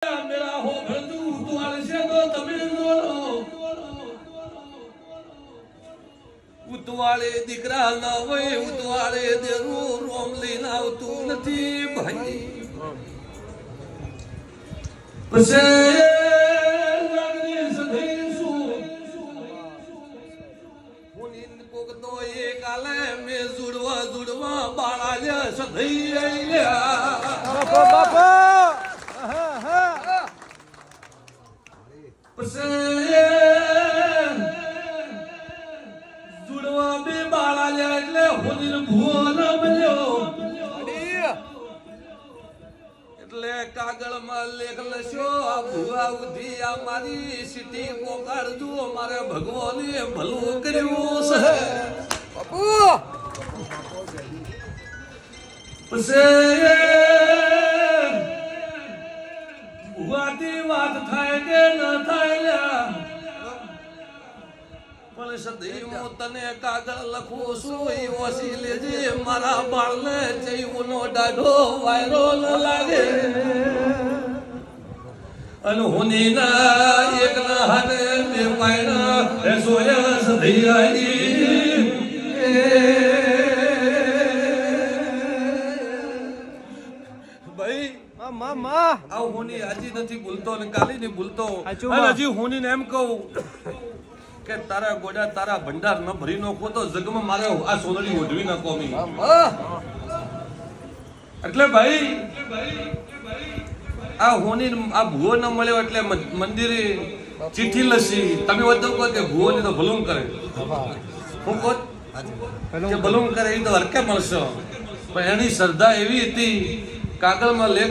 मेरा हो भंजू तुम्हारे से दो तमिल बोलो उतवाले दिकरा ना वे उतवाले देरू रोमली ना तू नथी भाई पसे लगनी सधीसु हुनिन कोकतो एक आले में जुड़वा बाळा ले सधई आइल्या बापा जुड़वा बे बाळा ले એટલે હુનિન ભૂવો ન બન્યો એટલે કાગળમાં લેખ લખ્યો આ ભૂવા ઉધી આ મારી સિટી પોકાડજો મારે ભગવાને ભલું કર્યું છે બાપુ પછી ભૂવાથી વાત થાય કે ન થાય પણ સદૈવ તને કાગળ લખું છું એ ઓછી લેજે મારા બાળને જઈનો દાઢો વાયરો ન લાગે અને હોનીના એકના હાથે બે પાયણા એ સોયા સદૈયાની ભાઈ મામા આ હોની હજી નથી ભૂલતો ને કાલી નહીં ભૂલતો અને હજી હોની ને એમ કહું કે તારા ગોડા તારા ભંડાર ન ભરી નાખો તો જગમાં મારે આ સોનડી ઓઢવી નાખો મી એટલે ભાઈ આ હોની આ ભૂવો ન મળ્યો એટલે મંદિરે ચિઠ્ઠી લસી તમે વધુ કહો કે ભૂવો ને તો ભલું કરે હું કહો કે ભલું કરે એ તો હરકે મળશો પણ એની શ્રદ્ધા એવી હતી કાગળમાં લેખ